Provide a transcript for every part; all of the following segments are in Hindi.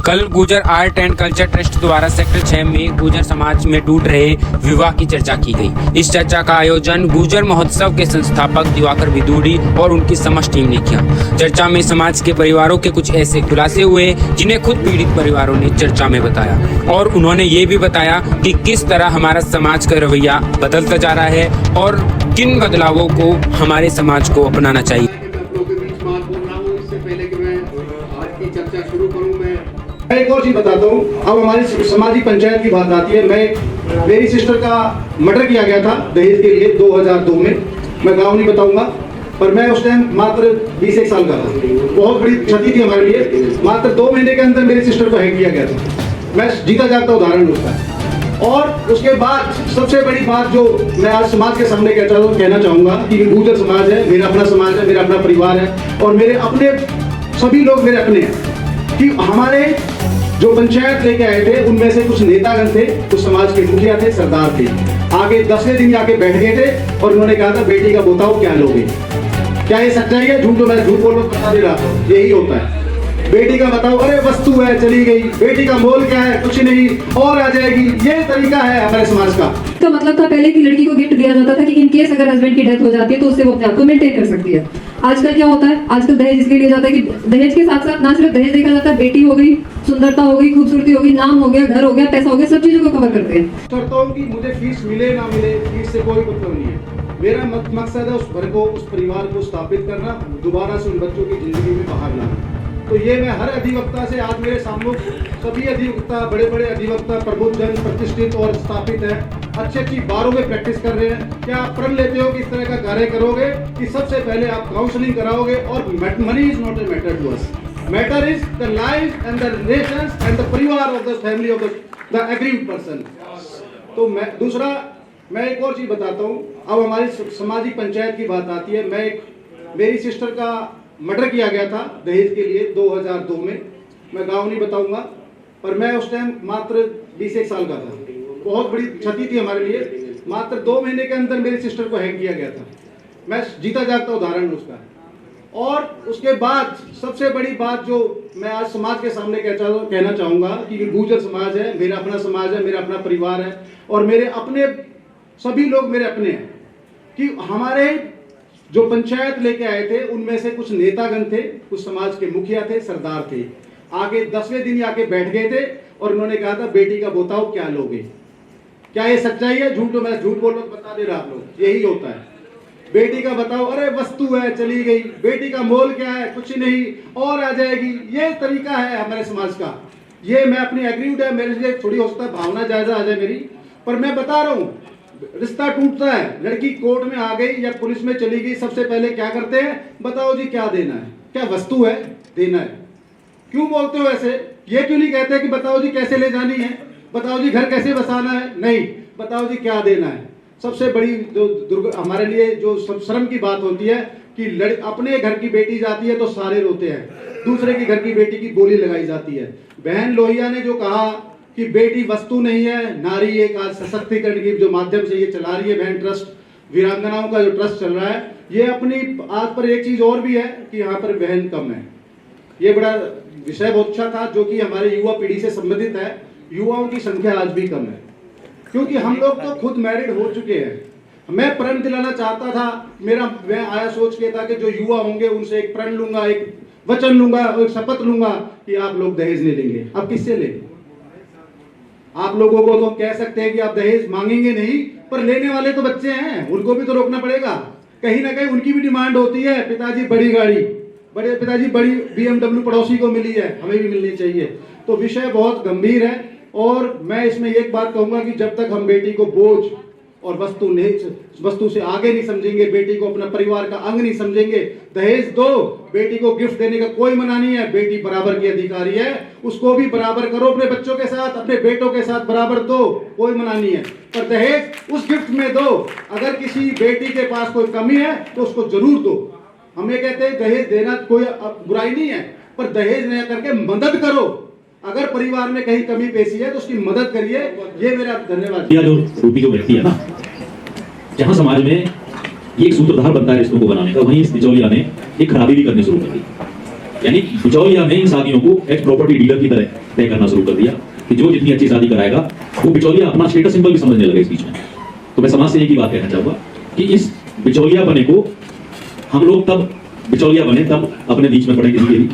कल Gurjar art and culture trust द्वारा सेक्टर 6 में गुर्जर समाज में टूट रहे विवाह की चर्चा की गई। इस चर्चा का आयोजन गुर्जर महोत्सव के संस्थापक दिवाकर विदुड़ी और उनकी समस्त टीम ने किया। चर्चा में समाज के परिवारों के कुछ ऐसे खुलासे हुए जिन्हें खुद पीड़ित परिवारों ने चर्चा में बताया और उन्होंने ये भी बताया कि किस तरह हमारा समाज का रवैया बदलता जा रहा है और किन बदलावों को हमारे समाज को अपनाना चाहिए। मैं एक और चीज बताता हूँ। अब हमारी समाजी पंचायत की बात आती है। मेरी सिस्टर का मर्डर किया गया था दहेज के लिए 2002 में। मैं गांव नहीं बताऊंगा, पर मैं उस टाइम मात्र 21 साल का था। बहुत बड़ी क्षति थी हमारे लिए। मात्र 2 महीने के अंदर मेरी सिस्टर को हैक किया गया था। मैं जीता जागता उदाहरण उसका। और उसके बाद सबसे बड़ी बात जो मैं आज समाज के सामने कहना चाहूंगा कि गुर्जर समाज है, मेरा अपना समाज है, मेरा अपना परिवार है और मेरे अपने सभी लोग मेरे अपने हैं। कि हमारे जो पंचायत लेके आए थे उनमें से कुछ नेतागण थे, कुछ समाज के मुखिया थे, सरदार थे। आगे 10वें दिन आके बैठ गए थे और उन्होंने कहा था बेटी का बताओ क्या लोगे। क्या ये सच्चाई है? झूठ तो मैं झूठ बोल बता दे रहा हूँ, यही होता है। बेटी का बताओ, अरे वस्तु है चली गई, बेटी का मोल क्या है, कुछ नहीं और आ जाएगी। ये तरीका है हमारे समाज का। तो मतलब था पहले की लड़की को गिफ्ट दिया जाता था कि इन केस अगर हस्बैंड की डेथ हो जाती है तो उससे वो अपने आप को मेंटेन कर सकती है। आजकल क्या होता है, आजकल दहेज इसलिए लिया जाता है कि दहेज के साथ साथ ना सिर्फ दहेज देखा जाता है, बेटी हो गई, सुंदरता हो गई, खूबसूरती हो गई, नाम हो गया, घर हो गया, पैसा हो गया, सब चीजों को कवर करते हैं। करता हूँ कि मुझे फीस मिले ना मिले, फीस से कोई मतलब नहीं है। मेरा मकसद है उस घर को, उस परिवार को स्थापित करना, दोबारा से उन बच्चों की जिंदगी में बाहर लाना। तो ये मैं हर अधिवक्ता से, आज मेरे सामने सभी अधिवक्ता, बड़े बड़े अधिवक्ता प्रबुद्धजन, प्रतिष्ठित और स्थापित हैं, अच्छी बारों में प्रैक्टिस कर रहे हैं। क्या आप प्रण लेते हो कि इस तरह का कार्य करोगे कि सबसे पहले आप काउंसलिंग कराओगे और money is not a matter to us, matter is the life and the relations and the परिवार of the family of the aggrieved person. तो मैं एक और चीज बताता हूँ। अब हमारी समाजी पंचायत की बात आती है। मेरी सिस्टर का मर्डर किया गया था दहेज के लिए 2002 में। मैं गांव नहीं बताऊंगा, पर मैं उस टाइम मात्र 21 साल का था। बहुत बड़ी क्षति थी हमारे लिए। मात्र 2 महीने के अंदर मेरी सिस्टर को हैक किया गया था। मैं जीता जागता उदाहरण उसका। और उसके बाद सबसे बड़ी बात जो मैं आज समाज के सामने कहना चाहूंगा कि गुर्जर समाज है, मेरा अपना समाज है, मेरा अपना परिवार है और मेरे अपने सभी लोग मेरे अपने हैं। कि हमारे जो पंचायत लेके आए थे उनमें से कुछ नेतागण थे, कुछ समाज के मुखिया थे, सरदार थे। आगे 10वें दिन आके बैठ गए थे और उन्होंने कहा था बेटी का बताओ क्या लोगे। क्या ये सच्चाई है? झूठ तो मैं झूठ बोल बता दे रहा आप लोग, यही होता है। बेटी का बताओ, अरे वस्तु है चली गई, बेटी का मोल क्या है, कुछ नहीं और आ जाएगी। ये तरीका है हमारे समाज का। ये मैं अपनी एग्रीड है, मेरे लिए थोड़ी हो सकता है भावना जायजा आ जाए मेरी, पर मैं बता रहा हूँ रिश्ता टूटता है। लड़की कोर्ट में आ गई या पुलिस में चली गई, सबसे पहले क्या करते हैं, बताओ जी क्या देना है, क्या वस्तु है देना है। क्यों बोलते हो ऐसे? ये क्यों नहीं कहते कि बताओ जी कैसे ले जानी है, बताओ जी घर कैसे बसाना है, नहीं, बताओ जी क्या देना है। सबसे बड़ी जो हमारे लिए जो शर्म की बात होती है कि अपने घर की बेटी जाती है तो सारे रोते हैं, दूसरे के घर की बेटी की बोली लगाई जाती है। बहन लोहिया ने जो कहा कि बेटी वस्तु नहीं है, नारी एक आज सशक्तिकरण की जो माध्यम से ये चला रही है बहन ट्रस्ट, वीरांगनाओं का जो ट्रस्ट चल रहा है, ये अपनी आज पर एक चीज और भी है कि यहाँ पर बहन कम है। ये बड़ा विषय बहुत अच्छा था जो कि हमारे युवा पीढ़ी से संबंधित है। युवाओं की संख्या आज भी कम है क्योंकि हम लोग तो खुद मैरिड हो चुके हैं। मैं प्रण दिलाना चाहता था, मैं आया सोच के था कि जो युवा होंगे उनसे एक प्रण लूंगा, एक वचन लूंगा, एक शपथ लूंगा कि आप लोग दहेज नहीं लेंगे। अब किससे लेंगे? आप लोगों को तो कह सकते हैं कि आप दहेज मांगेंगे नहीं, पर लेने वाले तो बच्चे हैं, उनको भी तो रोकना पड़ेगा। कहीं ना कहीं उनकी भी डिमांड होती है, पिताजी बड़ी गाड़ी, बड़े पिताजी बड़ी BMW पड़ोसी को मिली है, हमें भी मिलनी चाहिए। तो विषय बहुत गंभीर है और मैं इसमें एक बात कहूंगा कि जब तक हम बेटी को बोझ और वस्तु से आगे नहीं समझेंगे, बेटी को अपना परिवार का अंग नहीं समझेंगे, दहेज दो, बेटी को गिफ्ट देने का कोई मना नहीं है। बेटी बराबर की अधिकारी है, उसको भी बराबर करो, अपने बच्चों के साथ, अपने बेटों के साथ बराबर दो, कोई मना नहीं है। पर दहेज उस गिफ्ट में दो। अगर किसी बेटी के पास कोई कमी है तो उसको जरूर दो। हम ये कहते हैं दहेज देना कोई बुराई नहीं है, पर दहेज नहीं करके मदद करो। अगर परिवार में कहीं कमी पेशी है तो उसकी मदद करिए। ये मेरा धन्यवाद। जो रूपी जो व्यक्ति है ना, जहां समाज में ये एक सूत्रधार बनता है रिश्तों को बनाने का, वहीं इस बिचौलिया ने एक खराबी भी करनी शुरू कर दी। यानी बिचौलिया ने इन शादियों को एक प्रॉपर्टी डीलर की तरह तय करना शुरू कर दिया कि जो जितनी अच्छी शादी कराएगा वो बिचौलिया अपना स्टेटस सिंबल भी समझने लगे इस बीच में। तो मैं समाज से एक ही बात कहना चाहूंगा कि इस बिचौलिया बने को हम लोग तब बिचौलिया बने तब अपने बीच में पड़े किसी के भी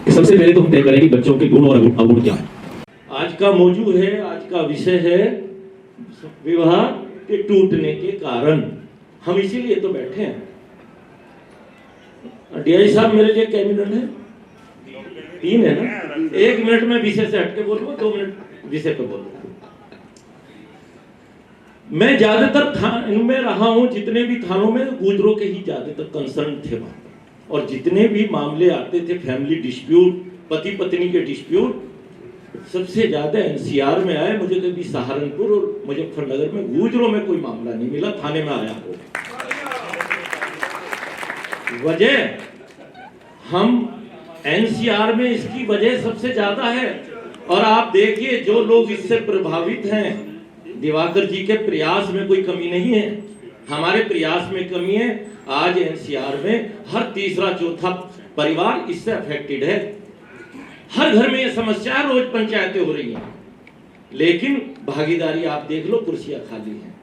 कि सबसे पहले तो हम तय करें कि बच्चों के गुण और अवगुण क्या है। आज का मौजू है, आज का विषय है विवाह के टूटने के कारण। हम इसीलिए तो बैठे हैं। डीआई साहब मेरे लिए क्या मिनट है? 3 है ना। 1 मिनट में विषय से हटके बोलूंगा, 2 मिनट विषय पे बोलूंगा। मैं ज्यादातर थानों में रहा हूं, जितने भी थानों में गुजरों के ही ज्यादातर कंसर्न थे वहां, और जितने भी मामले आते थे फैमिली डिस्प्यूट, पति पत्नी के डिस्प्यूट, सबसे ज्यादा एनसीआर में आए। मुझे कभी सहारनपुर और मुजफ्फरनगर में गुजरों में कोई मामला नहीं मिला थाने में आया हो। वजह हम एनसीआर में इसकी वजह सबसे ज्यादा है। और आप देखिए जो लोग इससे प्रभावित हैं, दिवाकर जी के प्रयास में कोई कमी नहीं है, हमारे प्रयास में कमी है। आज एनसीआर में हर तीसरा चौथा परिवार इससे अफेक्टेड है। हर घर में यह समस्या है, रोज पंचायतें हो रही हैं, लेकिन भागीदारी आप देख लो, कुर्सियां खाली हैं।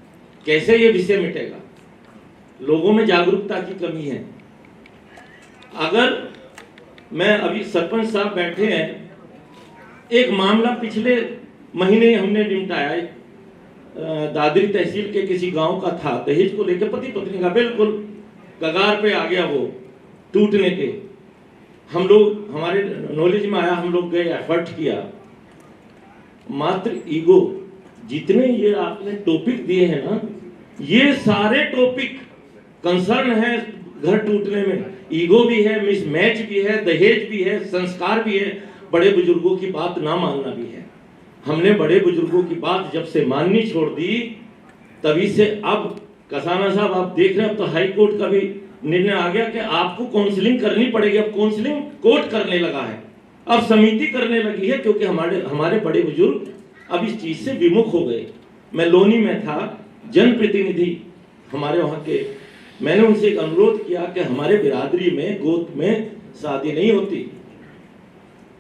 कैसे ये विषय मिटेगा? लोगों में जागरूकता की कमी है। अगर मैं अभी सरपंच साहब बैठे हैं, एक मामला पिछले महीने हमने निपटाया, दादरी तहसील के किसी गांव का था, दहेज को लेकर पति पत्नी का बिल्कुल कगार पे आ गया वो टूटने के। हम लोग, हमारे नॉलेज में आया, हम लोग गए, एफर्ट किया। मात्र ईगो, जितने ये आपने टॉपिक दिए हैं ना, ये सारे टॉपिक कंसर्न है घर टूटने में। ईगो भी है, मिसमैच भी है, दहेज भी है, संस्कार भी है, बड़े बुजुर्गों की बात ना मानना भी है। हमने बड़े बुजुर्गों की बात जब से माननी छोड़ दी, तभी से अब कसाना साहब आप देख रहे हैं, अब तो हाई कोर्ट का भी निर्णय आ गया कि आपको काउंसलिंग करनी पड़ेगी। अब काउंसलिंग कोर्ट करने लगा है, अब समिति करने लगी है, क्योंकि हमारे बड़े बुजुर्ग अब इस चीज से विमुख हो गए। मैं लोनी में था, जनप्रतिनिधि हमारे वहां के, मैंने उनसे एक अनुरोध किया कि हमारे बिरादरी में गोद में शादी नहीं होती।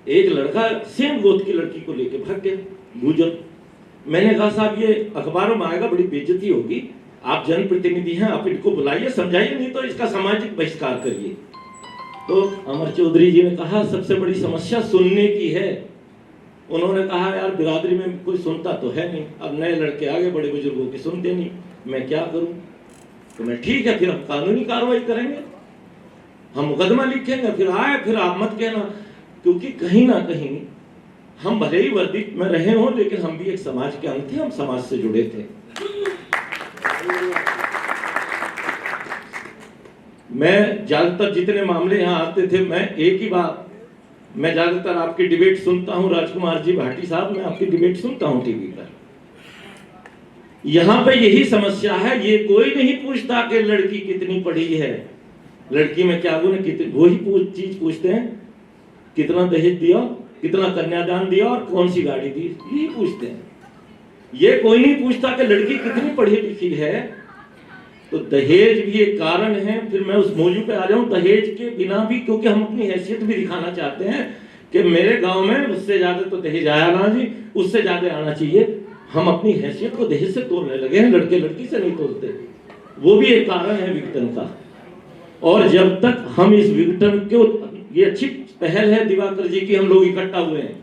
एक लड़का सेम गोद की लड़की को लेके भाग गया, गुजर। मैंने कहा साहब ये अखबारों में आएगा, बड़ी बेइज्जती होगी, आप जनप्रतिनिधि हैं, आप इनको बुलाइए, समझाइए, नहीं तो इसका सामाजिक बहिष्कार करिए। तो अमर चौधरी जी ने कहा सबसे बड़ी समस्या सुनने की है। उन्होंने कहा यार बिरादरी में कोई सुनता तो है नहीं, अब नए लड़के आगे, बड़े बुजुर्गों की सुनते नहीं, मैं क्या करूं? तो मैं ठीक है, फिर हम कानूनी कार्रवाई करेंगे, हम मुकदमा लिखेंगे, फिर आए, फिर आप मत कहना। क्योंकि कहीं ना कहीं हम भले ही वर्दी में रहे हों, लेकिन हम भी एक समाज के अंग थे, हम समाज से जुड़े थे। मैं ज्यादातर जितने मामले यहाँ आते थे, मैं एक ही बात, मैं ज्यादातर आपकी डिबेट सुनता हूँ, राजकुमार जी भाटी साहब, मैं आपकी डिबेट सुनता हूँ टीवी पर। यहाँ पे यही समस्या है, ये कोई नहीं पूछता कि लड़की कितनी पढ़ी है, लड़की में क्या गुण है, वही चीज पूछते हैं, कितना दहेज दिया, कितना कन्यादान दिया और कौन सी गाड़ी दी, यही पूछते हैं। ये कोई नहीं पूछता कि लड़की कितनी पढ़ी लिखी है। तो दहेज भी एक कारण है। फिर मैं उस मौजू पे आ जाऊं, दहेज के बिना भी, क्योंकि हम अपनी हैसियत भी दिखाना चाहते हैं कि मेरे गांव में उससे ज्यादा तो दहेज आया ना जी, उससे ज्यादा आना चाहिए। हम अपनी हैसियत को दहेज से तोड़ने लगे हैं, लड़के लड़की से नहीं तोड़ते। वो भी एक कारण है विघटन का। और जब तक हम इस विघटन को, ये अच्छी पहल है दिवाकर जी की, हम लोग इकट्ठा हुए हैं,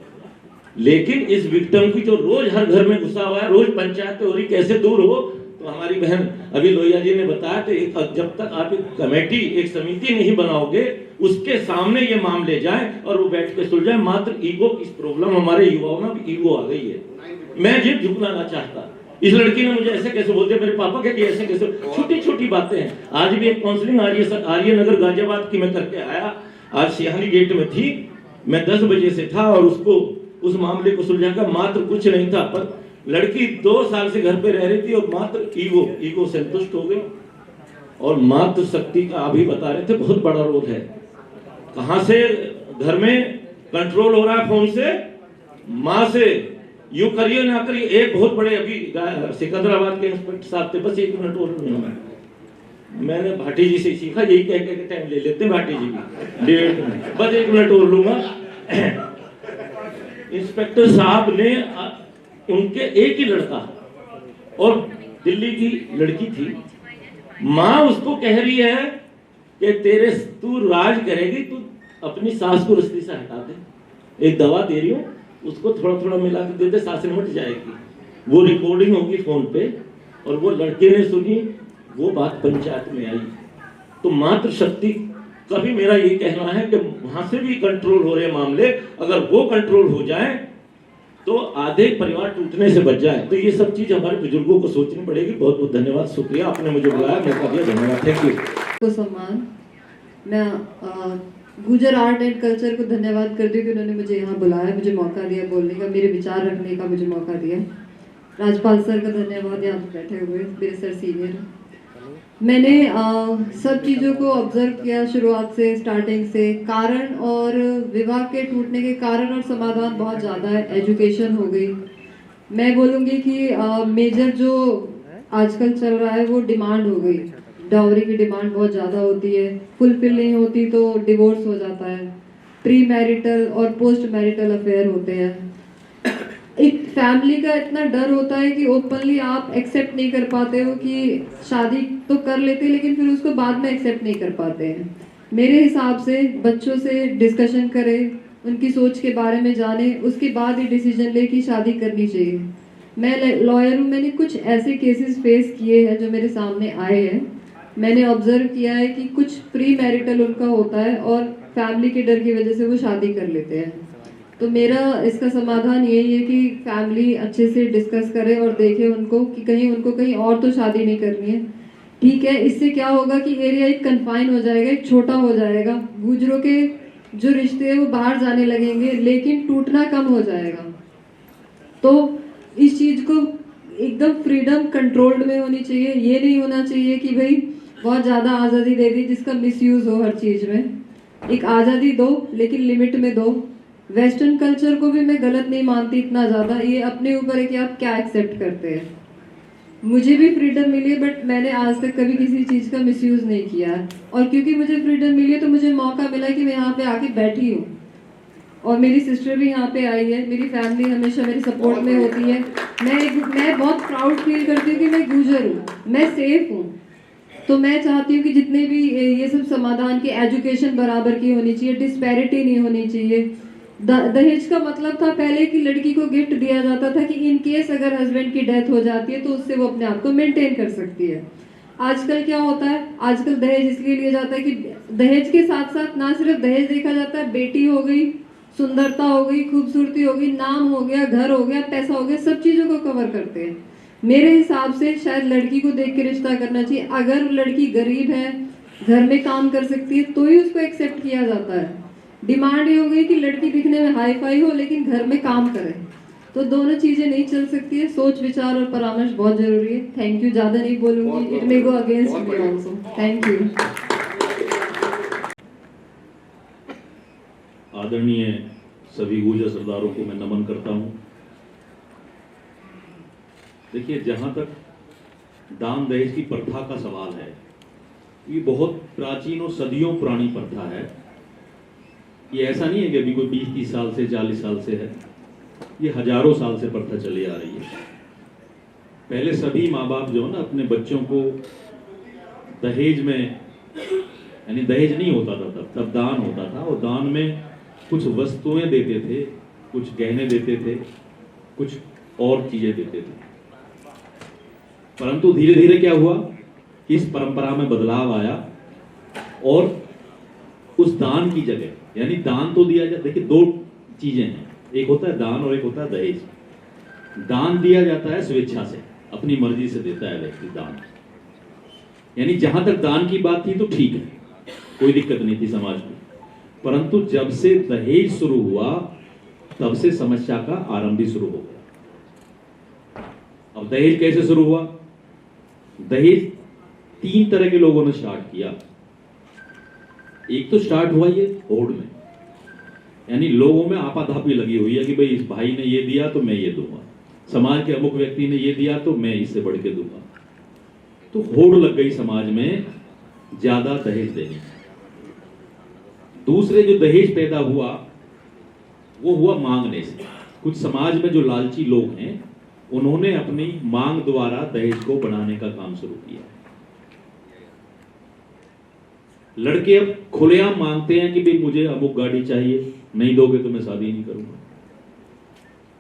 लेकिन इस विघटन की जो रोज हर घर में घुसा हुआ है, रोज पंचायत हो रही, कैसे दूर हो? तो हमारी बहन अभी लोहिया जी ने बताया कि जब तक आप एक कमेटी, एक समिति नहीं बनाओगे, उसके सामने ये मामले जाए और वो बैठ के सुलझाए। मात्र ईगो की प्रॉब्लम, हमारे युवाओं में भी ईगो आ गई है। मैं जिद झुकना ना चाहता, इस लड़की ने मुझे ऐसे कैसे बोल दिया, मेरे पापा के लिए ऐसे कैसे, छोटी छोटी बातें हैं। आज भी एक काउंसलिंग आर्य नगर गाजियाबाद की मैं करके आया, आज सिहानी गेट में थी, मैं 10 बजे से था और उसको, उस मामले को सुलझाकर मात्र कुछ नहीं था, पर लड़की 2 साल से घर पे रह रही थी और मात्र ईगो संतुष्ट हो गई। और मात्र शक्ति का अभी बता रहे थे, बहुत बड़ा रोल है। कहां से घर में कंट्रोल हो रहा है, फोन से, माँ से, यू करिए ना करिए। एक बहुत बड़े अभी सिकंदराबाद के इंस्पेक्टर साहब थे, बस 1 मिनट और, मैंने भाटी जी से सीखा, यही कह के टाइम ले लेते हैं भाटी जी भी 1.5 मिनट, बस 1 मिनट और लूंगा। इंस्पेक्टर साहब ने उनके एक ही लड़का और दिल्ली की लड़की थी, माँ उसको कह रही है कि तू राज करेगी, तू अपनी सास को रस्ते से हटा दे, एक दवा दे रही हूँ उसको थोड़ा थोड़ा मिला के दे दे, सांसें मिट जाएगी। वो रिकॉर्डिंग होगी फोन पे और वो लड़के ने सुनी, वो बात पंचायत में आई। तो मातृ शक्ति का भी मेरा ये कहना है कि वहां से भी कंट्रोल हो रहे मामले, अगर वो कंट्रोल हो जाए तो आधे परिवार टूटने से बच जाए। तो ये सब चीज हमारे बुजुर्गों को सोचनी पड़ेगी। बहुत बहुत धन्यवाद, शुक्रिया, आपने मुझे बुलाया, मौका दिया, धन्यवाद, थैंक यू। को सम्मान, मैं गुजर आर्ट एंड कल्चर को धन्यवाद करती हूँ कि उन्होंने मुझे यहाँ बुलाया, मुझे मौका दिया बोलने का, मेरे विचार रखने का मुझे मौका दिया। राजपाल सर का धन्यवाद, यहाँ पे बैठे हुए मेरे सर सीनियर। मैंने सब चीज़ों को ऑब्जर्व किया शुरुआत से, स्टार्टिंग से। कारण और विवाह के टूटने के कारण और समाधान बहुत ज़्यादा है। एजुकेशन हो गई, मैं बोलूँगी कि मेजर जो आजकल चल रहा है वो डिमांड हो गई। डाउरी की डिमांड बहुत ज़्यादा होती है, फुलफिल नहीं होती तो डिवोर्स हो जाता है। प्री मैरिटल और पोस्ट मैरिटल अफेयर होते हैं। एक फैमिली का इतना डर होता है कि ओपनली आप एक्सेप्ट नहीं कर पाते हो कि शादी तो कर लेते लेकिन फिर उसको बाद में एक्सेप्ट नहीं कर पाते हैं। मेरे हिसाब से बच्चों से डिस्कशन करें, उनकी सोच के बारे में जाने, उसके बाद ही डिसीजन ले कि शादी करनी चाहिए। मैं लॉयर हूँ, मैंने कुछ ऐसे केसेस फेस किए हैं जो मेरे सामने आए हैं। मैंने ऑब्जर्व किया है कि कुछ प्री मैरिटल उनका होता है और फैमिली के डर की वजह से वो शादी कर लेते हैं। तो मेरा इसका समाधान यही है कि फैमिली अच्छे से डिस्कस करे और देखे उनको कि उनको कहीं और तो शादी नहीं करनी है। ठीक है, इससे क्या होगा कि एरिया एक कन्फाइन हो जाएगा, एक छोटा हो जाएगा। गुजरों के जो रिश्ते हैं वो बाहर जाने लगेंगे लेकिन टूटना कम हो जाएगा। तो इस चीज को एकदम फ्रीडम कंट्रोल्ड में होनी चाहिए। ये नहीं होना चाहिए कि भाई बहुत ज्यादा आजादी दे दी जिसका मिसयूज हो हर चीज में। एक आजादी दो लेकिन लिमिट में दो। वेस्टर्न कल्चर को भी मैं गलत नहीं मानती इतना ज्यादा, ये अपने ऊपर है कि आप क्या एक्सेप्ट करते हैं। मुझे भी फ्रीडम मिली है बट मैंने आज तक कभी किसी चीज का मिसयूज नहीं किया है। और क्योंकि मुझे फ्रीडम मिली है तो मुझे मौका मिला है कि मैं यहाँ पे आके बैठी हूँ और मेरी सिस्टर भी यहाँ पे आई है। मेरी फैमिली हमेशा मेरी सपोर्ट में होती है। मैं बहुत प्राउड फील करती हूँ कि मैं गुजर हूँ, मैं सेफ हूँ। तो मैं चाहती हूँ कि जितने भी ये सब समाधान की, एजुकेशन बराबर की होनी चाहिए, डिस्पैरिटी नहीं होनी चाहिए। दहेज का मतलब था पहले कि लड़की को गिफ्ट दिया जाता था कि इन केस अगर हस्बैंड की डेथ हो जाती है तो उससे वो अपने आप को मेंटेन कर सकती है। आजकल क्या होता है, आजकल दहेज इसलिए लिया जाता है कि दहेज के साथ साथ ना सिर्फ दहेज देखा जाता है, बेटी हो गई, सुंदरता हो गई, खूबसूरती हो गई, नाम हो गया, घर हो गया, पैसा हो गया, सब चीजों को कवर करते हैं। मेरे हिसाब से शायद लड़की को देख के रिश्ता करना चाहिए। अगर लड़की गरीब है, घर में काम कर सकती है तो ही उसको एक्सेप्ट किया जाता है। डिमांड ये हो गई कि लड़की दिखने में हाई फाई हो लेकिन घर में काम करे, तो दोनों चीजें नहीं चल सकती है। सोच विचार और परामर्श बहुत जरूरी है। थैंक यू, ज्यादा नहीं बोलूंगी, it may go against me also. Thank you. आदरणीय सभी गुर्जर सरदारों को मैं नमन करता हूं। देखिए, जहां तक दान दहेज की प्रथा का सवाल है, ये बहुत प्राचीन और सदियों पुरानी प्रथा है। ये ऐसा नहीं है कि अभी कोई 20-30 साल से, 40 साल से है, ये हजारों साल से प्रथा चली आ रही है। पहले सभी माँ बाप जो है ना अपने बच्चों को दहेज में, यानी दहेज नहीं होता था तब दान होता था, और दान में कुछ वस्तुएं देते थे, कुछ गहने देते थे, कुछ और चीजें देते थे। परंतु धीरे धीरे क्या हुआ, इस परंपरा में बदलाव आया और उस दान की जगह, यानी दान तो दिया जाता, देखिए दो चीजें हैं, एक होता है दान और एक होता है दहेज। दान दिया जाता है स्वेच्छा से, अपनी मर्जी से देता है व्यक्ति दान, यानी जहां तक दान की बात थी तो ठीक है, कोई दिक्कत नहीं थी समाज में। परंतु जब से दहेज शुरू हुआ तब से समस्या का आरंभ भी शुरू हो गया। अब दहेज कैसे शुरू हुआ? दहेज 3 तरह के लोगों ने स्टार्ट किया। एक तो स्टार्ट हुआ ये होड़ में, यानी लोगों में आपाधापी लगी हुई है कि भाई इस भाई ने ये दिया तो मैं ये दूंगा, समाज के अमुक व्यक्ति ने ये दिया तो मैं इससे बढ़ के दूंगा। तो होड़ लग गई समाज में ज्यादा दहेज देने। दूसरे जो दहेज पैदा हुआ वो हुआ मांगने से। कुछ समाज में जो लालची लोग हैं उन्होंने अपनी मांग द्वारा दहेज को बढ़ाने का काम शुरू किया। लड़के अब खुलेआम मांगते हैं कि भाई मुझे अमुक गाड़ी चाहिए, नहीं दोगे तो मैं शादी नहीं करूंगा।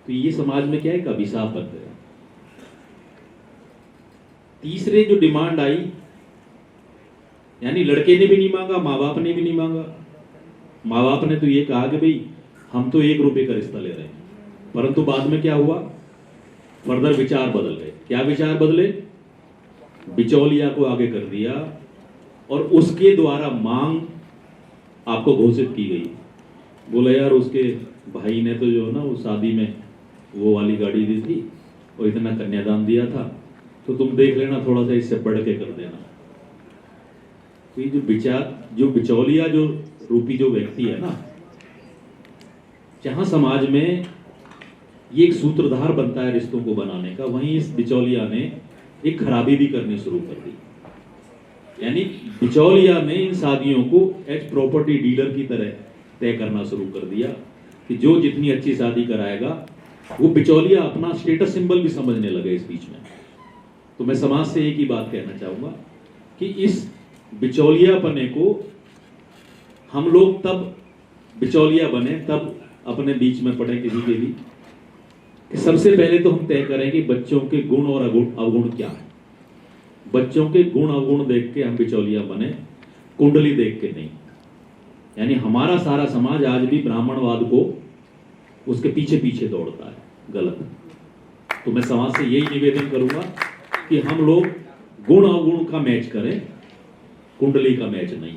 तो ये समाज में क्या है, एक अभिशाप बन गया। तीसरे जो डिमांड आई, यानी लड़के ने भी नहीं मांगा, माँ बाप ने भी नहीं मांगा। माँ बाप ने तो ये कहा कि भाई हम तो 1 रुपए का रिश्ता ले रहे हैं, परंतु बाद में क्या हुआ, फर्दर विचार बदल गए। क्या विचार बदले, बिचौलिया को आगे कर दिया और उसके द्वारा मांग आपको घोषित की गई। बोला यार उसके भाई ने तो जो है ना वो शादी में वो वाली गाड़ी दी थी और इतना कन्यादान दिया था, तो तुम देख लेना थोड़ा सा इससे बढ़ के कर देना। तो ये जो बिचौलिया जो रूपी जो व्यक्ति है ना, जहां समाज में ये एक सूत्रधार बनता है रिश्तों को बनाने का, वहीं इस बिचौलिया ने एक खराबी भी करनी शुरू कर दी। यानी बिचौलिया ने इन शादियों को एज प्रॉपर्टी डीलर की तरह तय करना शुरू कर दिया कि जो जितनी अच्छी शादी कराएगा, वो बिचौलिया अपना स्टेटस सिंबल भी समझने लगे इस बीच में। तो मैं समाज से एक ही बात कहना चाहूंगा कि इस बिचौलियापने को हम लोग तब बिचौलिया बने, तब अपने बीच में पड़े किसी के भी, कि सबसे पहले तो हम तय करें कि बच्चों के गुण और अवगुण क्या है। बच्चों के गुण अवगुण देख के हम बिचौलिया बने, कुंडली देख के नहीं। यानी हमारा सारा समाज आज भी ब्राह्मणवाद को उसके पीछे पीछे दौड़ता है, गलत। तो मैं समाज से यही निवेदन करूंगा कि हम लोग गुण अवगुण का मैच करें, कुंडली का मैच नहीं।